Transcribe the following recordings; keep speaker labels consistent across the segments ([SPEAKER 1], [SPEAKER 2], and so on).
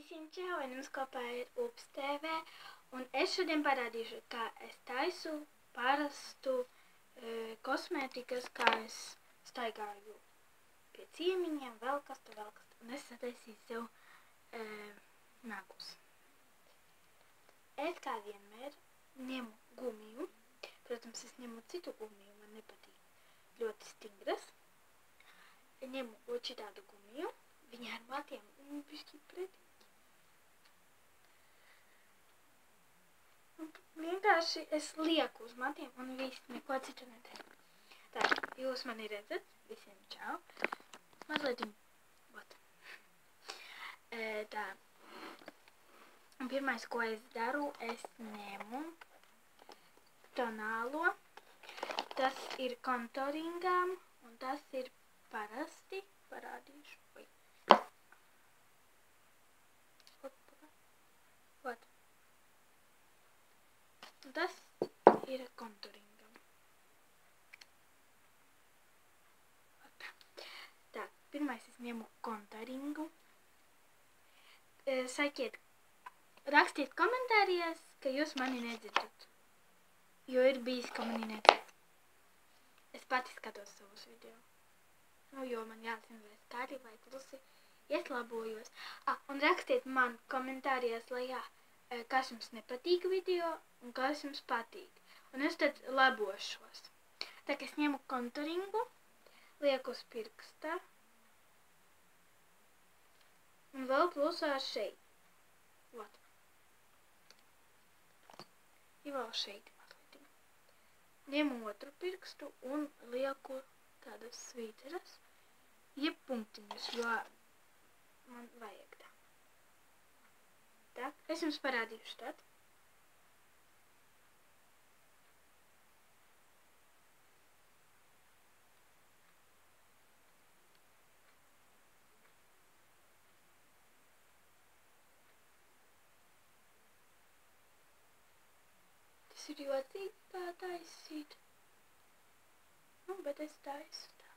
[SPEAKER 1] Visiem čau, un mums kopā ir Ups TV, un es šodien parādīšu, kā es taisu parastu kosmētikas, kā es staigāju pie ciemiņiem, vēl kas, un es sataisīju sev nagus. Es kā vienmēr ņemu gumiju, protams, es ņemu citu gumiju, man nepatīk ļoti stingras. Ņemu šitādu gumiju, viņa ar matiem bišķi pretīgi. Vienkārši es lieku uz matiem un viss, neko citu nedaru. Tā, jūs mani redzat, visiem čau. Mazliet vat. Tā. Un pirmais, ko es daru, es ņemu tonālo. Tas ir kontoringām un tas ir parasti. Parādīšu. Vat. Tas ir konturingam. Tā, pirmais es ņemu konturingu. Sakiet, rakstiet komentārijās, ka jūs mani nedzirdat. Jo ir bijis, ka mani nedzirdat. Es pati skatos savus video. Jo man jāzina, vai skaļi vai klusi. Es labojos. Un rakstiet man komentārijās lejā, kas jums nepatīk video un kas jums patīk. Un es tad labošos. Tā kā es ņemu konturingu, lieku uz pirksta. Un vēl plusā šeit. Vat. I vēl šeit mazliet. Ņemu otru pirkstu un lieku tādas svīteras. Jeb punktiņus, jo man vajag tā. Tā, es jums parādīšu tad. Tas ir jocīgi tā taisīt. Bet es taisu tā.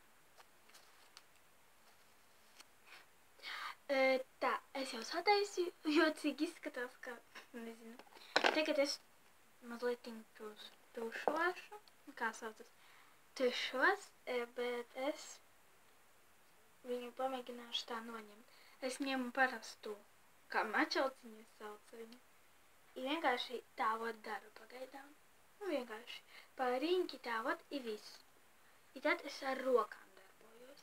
[SPEAKER 1] Tā, es jau sataisīju, jocīgi izskatās, ka, nezinu. Tagad es mazliet tušošu, kā saucas, tušos, bet es viņu pamēģināšu tā noņemt. Es ņemu parastu, kā mačalciņu sauc viņu. I vienkārši tā vot daru pagaidām. Vienkārši pa riņķi tā vot i visu. I tad es ar rokām darbojos.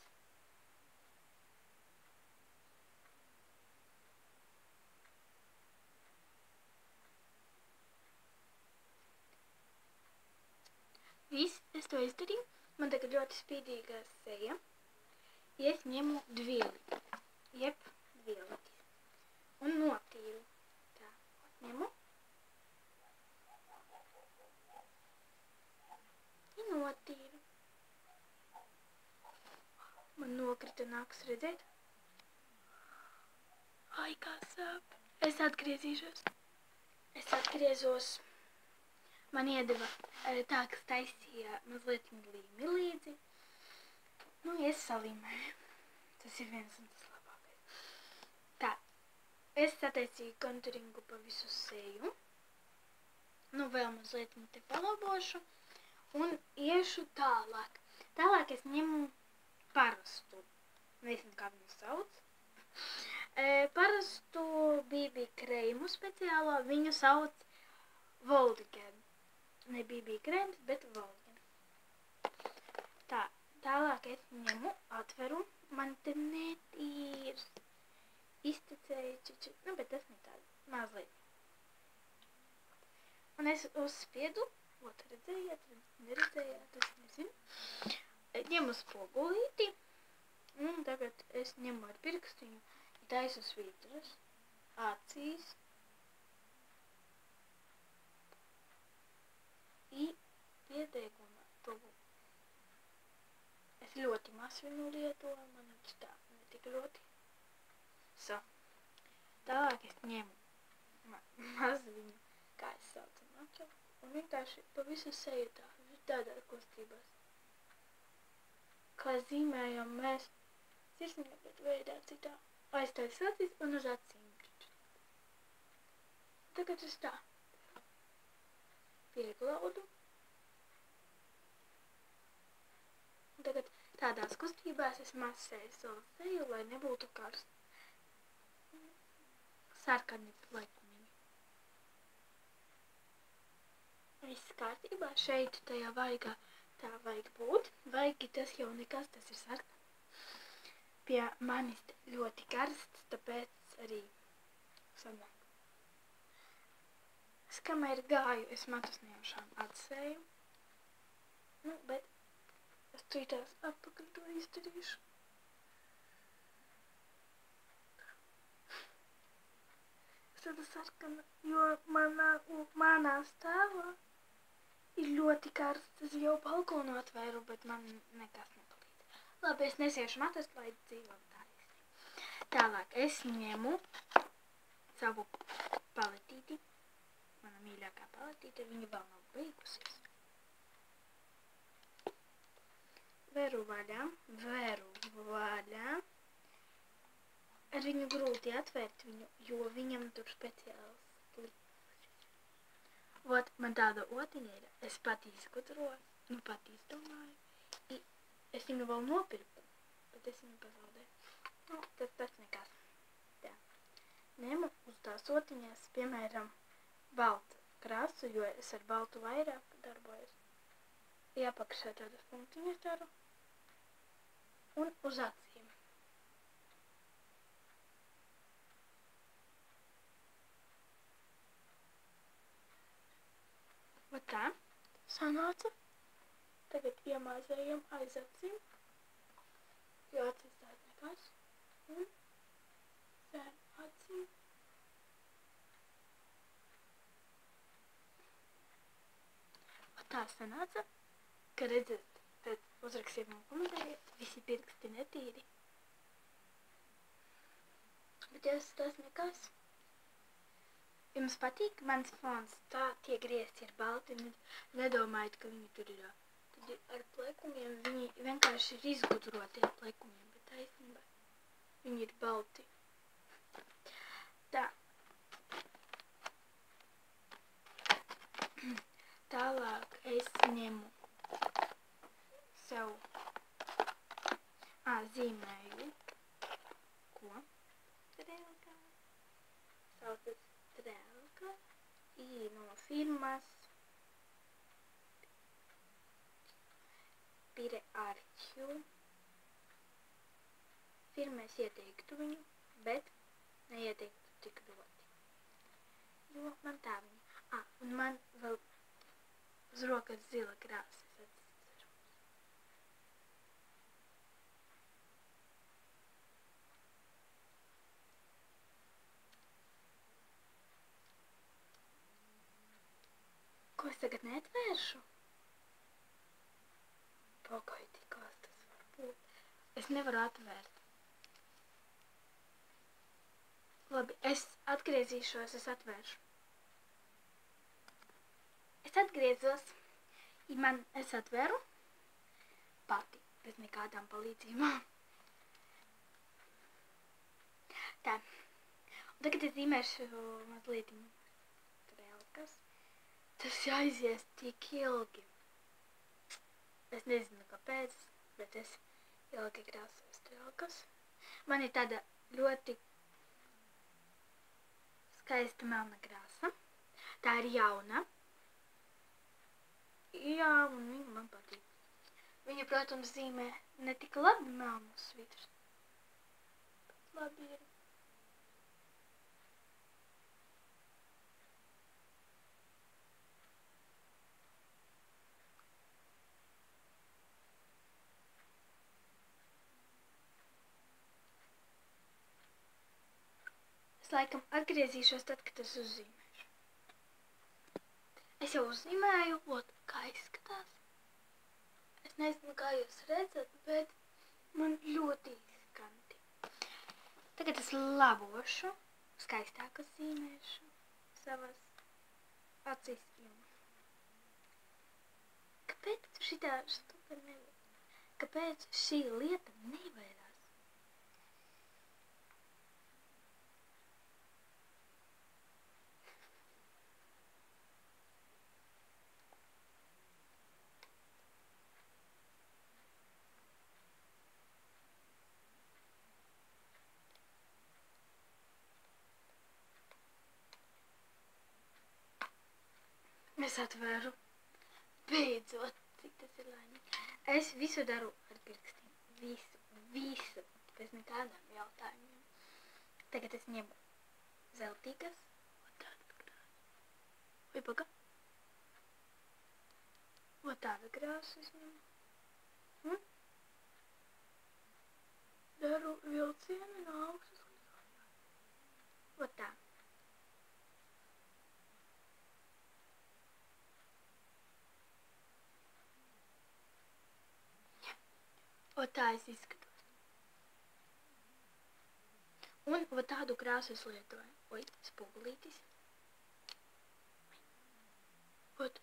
[SPEAKER 1] Viss, es to izdarīju. Man tagad ļoti spīdīga seja. Ja es ņemu dvieli. Jeb dvielitis. Un notīru. Tā, ņemu. I notīru. Man nokrita nāks, redzēt? Ai, kā sāp. Es atgriezīšos. Es atgriezos. Man iedeva tā, kas taisīja mazliet līmi līdzi. Es salīmēju. Tas ir viens un tas labākais. Tā. Es sataisīju konturingu pa visu seju. Vēl mazliet te palabošu. Un iešu tālāk. Tālāk es ņemu parastu. Nezinu, kā viņu sauc. Parastu BB krēmu speciālo. Viņu sauc Voldigen. Ne BB krēms, bet Voldigen. Tā, tālāk es ņemu, atveru. Man te netīrs. Iztecēju čiči. Bet tas ne tāda. Mazliet. Un es uzspiedu. Redzējāt, neredzējāt, es nezinu. Ņemu spogulīti. Un tagad es ņemu ar pirkstiņu. Taisu svītras. Acīs. I piedeguma tuvu. Es ļoti maz viņu lietoju. Man viņš tā netik ļoti. Tālāk es ņemu maz viņu, kā es saucu maču. Un vienkārši pa visu seju tā, tādā kustībās. Kā zīmējam mēs sirsnīgi, bet veidā citā. Aiztaisa acis un uz acīm. tagad es tā pieglaudu. Un tagad tādās kustībās es masēju savu seju, lai nebūtu karsts. Sarkani plekumiņi. Viss kārtībā. Šeit tajā vaigā tā vajag būt. Vaigi tas jau nekas, tas ir sarkani. Pie manis ļoti karsts, tāpēc arī sanāk. Es kamēr gāju, es matus nejaušām atsēju. Nu, bet es citās atpakaļ to izdarīšu. Es tāda sarkana, jo manā stāvā ir ļoti karsts. Es jau balkonu atvēru, bet man nekas nepalīdz. Labi, es nesiešu matus, lai dzīvo tālāk. Tālāk es ņemu savu paletīti. Mana mīļākā paletīte, viņa vēl nav beigusies. Veru vaļā. Ar viņu grūti atvērt viņu, jo viņam tur speciāls likums. Vot, man tāda otiņa ir, es pat izgudroju, pat izdomāju. Es viņu vēl nopirku, bet es viņu pazaudēju. Nu, tas nekas. Tā. Ņemu uz tās otiņas, piemēram, baltu krasu, jo es ar baltu vairāk darbojos. Iepakšē tādas punktiņas daru. Un uz acīm. Va tā sanāca. Tagad iemāzējam aiz acīm. Jo acīs tās nekas. Un zem acīm. Va tā sanāca. Ka redzat, tad uzrakstiet man komentējiet, visi pirksti netīri. Bet tas nekas. Jums patīk mans fons? Tā tie griezti ir balti. Nedomājiet, ka viņi tur ir. Tad ar plekumiem viņi vienkārši ir izgudroti ar plekumiem, bet taisnībā viņi ir balti. Tā. Tālāk es ņemu sev zīmēju, ko? Strēlka. Saucas strēlka. No firmas Pire Arķu. Firmais ieteiktu viņu, bet neieteiktu tik ļoti. Jo man tā viņa. Un man vēl uz rokas zila krāsa. Ko es tagad neatvēršu? Pagaidi, kas tas var būt? Es nevaru atvērt. Labi, es atgriezīšos, es atvēršu. Es atgriezos, es atveru pati, bez nekādām palīdzībām. Tā. Un tagad es zīmēšu mazliet strēlkas. Tas jāizies tik ilgi. Es nezinu, kāpēc, bet es ilgi krāsoju strēlkas. Man ir tāda ļoti skaista melna krāsa. Tā ir jauna. Jā, un viņa man patīk. Viņa, protams, zīmē ne tik labi melnus svītrus. Labi ir. Es laikam atgriezīšos tad, kad es uzzīmēšu. Es jau uzzīmēju, kā izskatās. Es nezinu, kā jūs redzat, bet man ļoti izskanti. Tagad es labošu, skaistākas zīmēšu savas acīs. Kāpēc šitā štuka nevar? Kāpēc šī lieta nevarās? Es atveru. Beidzot, cik tas ir laimīgi. Es visu daru ar pirkstiem. Visu. Bez nekādām jautājumiem. Tagad es ņemu zeltīgas. Vai paga? Vai tāda krāsa es ņemu. Un daru vilcienu no augšas. Vai tā. O tā es izskatos. Un o tādu krāsu es lietoju. Oi, spogulītis. Ot.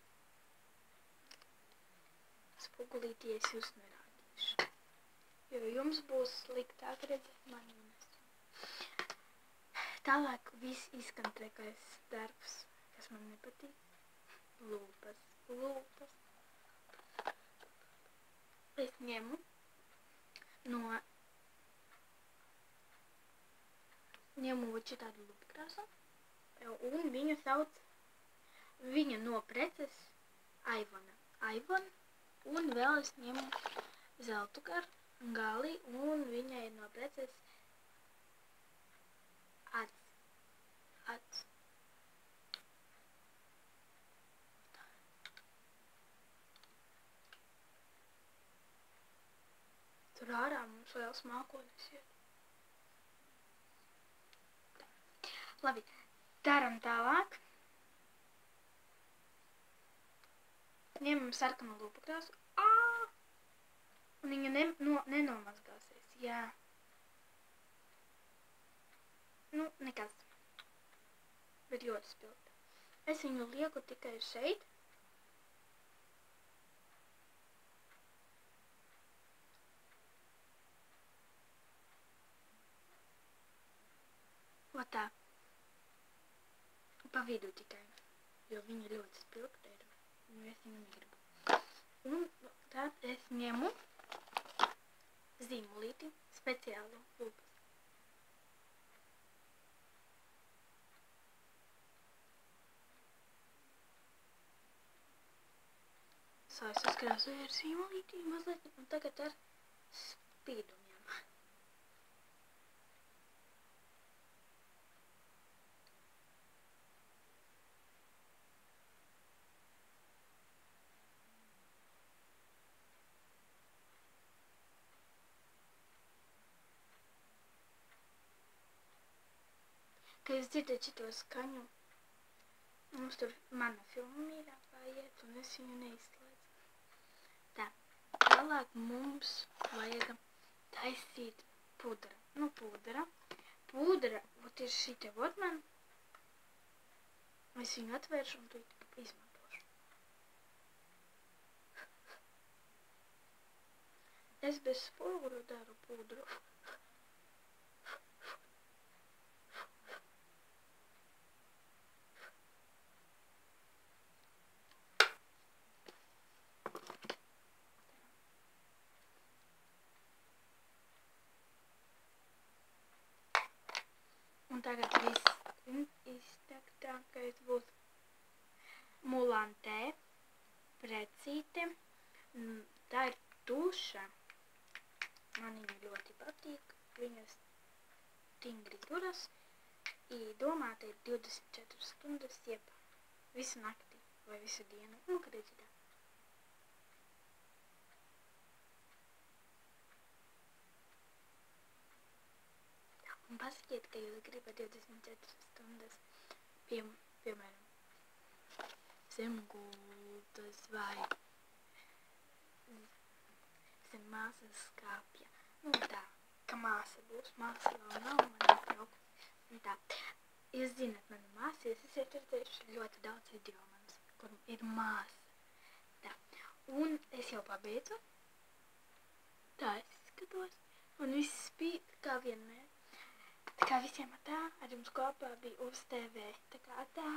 [SPEAKER 1] Spogulīti es jūs nerādīšu. Jo jums būs sliktāk redzēt mani un es. Tālāk viss izkantrekais darbs, kas man nepatīk. Lūpas. Es ņemu tādu lupu krāsu, un viņa no preces Aivona, un vēl es ņemu zeltu gali, un viņa ir no preces Ats. Tur ārā mums vēl smākonis iet. Labi, daram tālāk. Ņemam sarkanu lupu krāsu. Un viņa nenomazgāsies. Jā. Nu, nekas. Bet ļoti spilgta. Es viņu lieku tikai šeit. Tā. Pa vidu tikai, jo viņa ļoti spilgta ir, un es viņu negribu. Un tad es ņemu zīmolīti, speciālu lūpas. Es uzkrāsoju ar zīmolīti mazliet, un tagad ar spīdumiem. Kad jūs dzirdat šito skaņu, mums tur mana filma mīļākā iet, un es viņu neizslēdzu. Tā, tālāk mums vajag taisīt pudra. Nu, pudra. Pudra, ot ir šitie vot man. Es viņu atvēršu un tu izmantošu. Es bez spoguru daru pudru. Un tagad iztektākais būs mulantē, precīte. Tā ir tuša. Man viņa ļoti patīk. Viņa stingri turas. Domāta ir 24 stundas, jeb visu nakti vai visu dienu. Un kad ir citā. Un pasakiet, ka jūs gribat 24 stundas, piemēram, zem gultas vai zem māsas skāpja. Nu tā, ka māsa būs. Māsa vēl nav, man atbraukusi. Un tā, jūs zināt manu māsu, jūs esat redzējuši ļoti daudz video manas, kur ir māsa. Tā, un es jau pabeidzu. Tā es skatos, un viss spīd kā vienmēr. Tā kā visiem tā, ar jums kopā bija uz TV. Tā kā tā.